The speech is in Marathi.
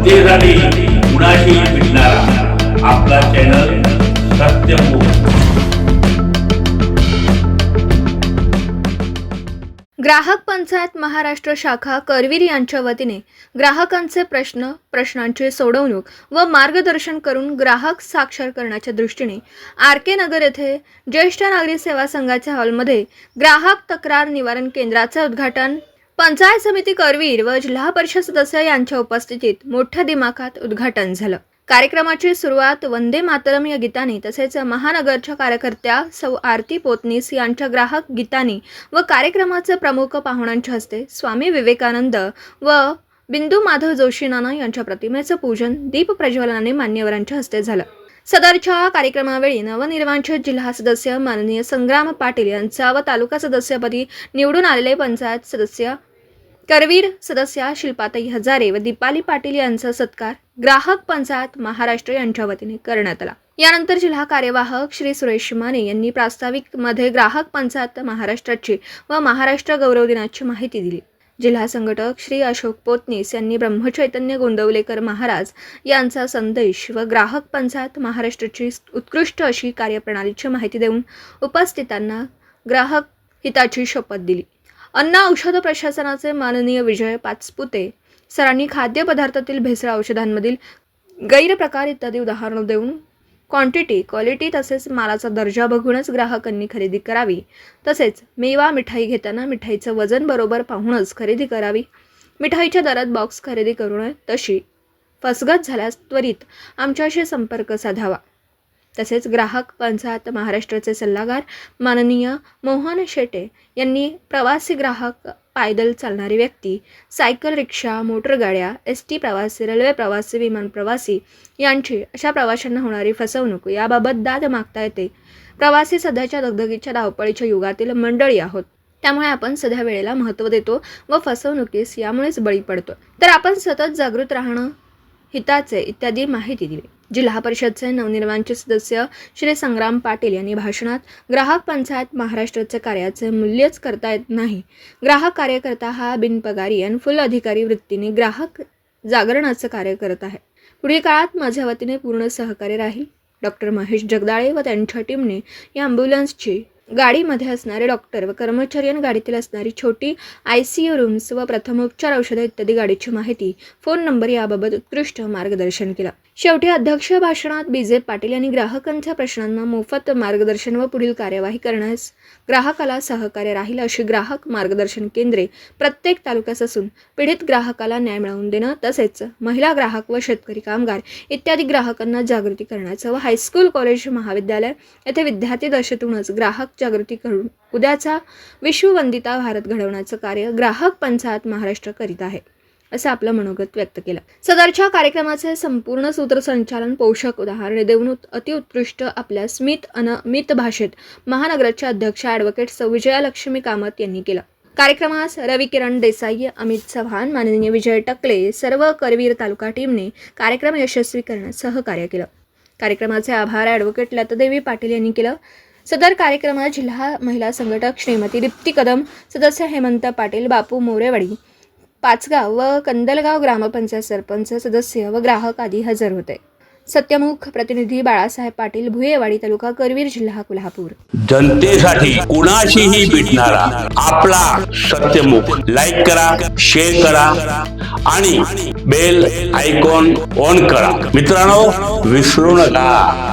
जनतेसाठी कुणाशी भेटणारा आपला चॅनल सत्यमुख। ग्राहक पंचायत महाराष्ट्र शाखा करवीर यांच्या वतीने ग्राहकांचे प्रश्नांची सोडवणूक व मार्गदर्शन करून ग्राहक साक्षर करण्याच्या दृष्टीने आर.के. नगर येथे ज्येष्ठ नागरिक सेवा संघाच्या हॉलमध्ये ग्राहक तक्रार निवारण केंद्राचे उद्घाटन पंचायत समिती करवीर व जिल्हा परिषद सदस्य यांच्या उपस्थितीत मोठ्या दिमाखात उद्घाटन झालं। कार्यक्रमाची सुरुवात वंदे मातरम या गीताने तसेच महानगरच्या कार्यकर्त्या सौ आरती पोतनीस यांच्या ग्राहक गीताने व कार्यक्रमाचे प्रमुख पाहुण्यांच्या हस्ते स्वामी विवेकानंद व बिंदू माधव जोशी नाना यांच्या प्रतिमेचे पूजन दीप प्रज्वलनाने मान्यवरांच्या हस्ते झालं। सदरच्या कार्यक्रमावेळी नवनिर्वाचित जिल्हा सदस्य माननीय संग्राम पाटील यांचा व तालुका सदस्यपदी निवडून आलेले पंचायत सदस्य करवीर सदस्या शिल्पाताई हजारे व दीपाली पाटील यांचा सत्कार ग्राहक पंचायत महाराष्ट्र यांच्या वतीने करण्यात आला। यानंतर जिल्हा कार्यवाहक श्री सुरेश माने यांनी प्रास्ताविक मध्ये ग्राहक पंचायत महाराष्ट्राची व महाराष्ट्र गौरव दिनाची माहिती दिली। जिल्हा संघटक श्री अशोक पोतनीस यांनी ब्रह्मचैतन्य गोंदवलेकर महाराज यांचा संदेश व ग्राहक पंचायत महाराष्ट्राची उत्कृष्ट अशी कार्यप्रणालीची माहिती देऊन उपस्थितांना ग्राहक हिताची शपथ दिली। अन्न औषध प्रशासनाचे माननीय विजय पाचपुते सरांनी खाद्यपदार्थातील भेसळ औषधांमधील गैरप्रकार इत्यादी उदाहरणं देऊन क्वांटिटी, क्वालिटी तसेच मालाचा दर्जा बघूनच ग्राहकांनी खरेदी करावी। तसेच मेवा मिठाई घेताना मिठाईचं वजन बरोबर पाहूनच खरेदी करावी। मिठाईच्या दरात बॉक्स खरेदी करू नये, तशी फसगत झाल्यास त्वरित आमच्याशी संपर्क साधावा। तसेच ग्राहक पंचायत महाराष्ट्राचे सल्लागार माननीय मोहन शेटे यांनी प्रवासी ग्राहक, पायदल चालणारी व्यक्ती, सायकल रिक्षा, मोटरगाड्या, एस.टी. प्रवासी, रेल्वे प्रवासी, विमान प्रवासी यांची अशा प्रवाशांना होणारी फसवणूक याबाबत दाद मागता येते। प्रवासी सध्याच्या दगदगीच्या धावपळीच्या युगातील मंडळी आहोत, त्यामुळे आपण सध्या वेळेला महत्त्व देतो व फसवणुकीस यामुळेच बळी पडतो, तर आपण सतत जागृत राहणं हिताचे इत्यादी माहिती दिली। जिल्हा परिषदचे नवनिर्वाचित सदस्य श्री संग्राम पाटील यांनी भाषणात ग्राहक पंचायत महाराष्ट्राचे कार्याचे मूल्यच करता येत नाही। ग्राहक कार्यकर्ता हा बिनपगारी आणि फुल अधिकारी वृत्तीने ग्राहक जागरणाचं कार्य करत आहे। पुढील काळात माझ्या वतीने पूर्ण सहकार्य राहील। डॉक्टर महेश जगदाळे व त्यांच्या टीमने या ॲम्ब्युलन्सची गाडीमध्ये असणारे डॉक्टर व कर्मचारी आणि गाडीतील असणारी छोटी ICU रूम्स व प्रथमोपचार औषधे इत्यादी गाडीची माहिती, फोन नंबर याबाबत उत्कृष्ट मार्गदर्शन केलं। शेवटी अध्यक्ष भाषणात BJ पाटील यांनी ग्राहकांच्या प्रश्नांना मोफत मार्गदर्शन व पुढील कार्यवाही करण्यास ग्राहकाला सहकार्य राहील अशी ग्राहक मार्गदर्शन केंद्रे प्रत्येक तालुक्यात असून पीडित ग्राहकाला न्याय मिळवून देणं तसेच महिला ग्राहक व शेतकरी कामगार इत्यादी ग्राहकांना जागृती करण्याचं व हायस्कूल, कॉलेज, महाविद्यालय येथे विद्यार्थी दशेतूनच ग्राहक जागृती करून उद्याचा विश्ववंदिता भारत घडवण्याचं कार्य ग्राहक पंचायत महाराष्ट्र करीत आहे, असं आपलं मनोगत व्यक्त केलं। सदरच्या कार्यक्रमाचे संपूर्ण सूत्रसंचालन पोषक उदाहरणे देऊन अतिउत्कृष्ट आपल्या स्मित भाषेत महानगराच्या अध्यक्ष ॲडव्होकेट सौ विजयालक्ष्मी कामत यांनी केलं। कार्यक्रमास रवी किरण देसाई, अमित चव्हाण, माननीय विजय टकले सर्व करवीर तालुका टीमने कार्यक्रम यशस्वी करण्यास सहकार्य केलं। कार्यक्रमाचे आभार ॲडव्होकेट लतादेवी पाटील यांनी केलं। सदर कार्यक्रमात जिल्हा महिला संघटक श्रीमती दीप्ती कदम, सदस्य हेमंत पाटील, बापू मोरेवाडी, पाचगाव व कंदलगाव ग्रामपंचायत सरपंच, सदस्य व ग्राहक आदी हजर होते। सत्यमुख प्रतिनिधी बाळासाहेब पाटील, भुयेवाडी, तालुका करवीर, जिल्हा कोल्हापूर। जनतेसाठी कुणाशीही भेटणारा आपला सत्यमुख। लाईक करा, शेअर करा आणि बेल आयकॉन ऑन करा। मित्रांनो, विसरू नका।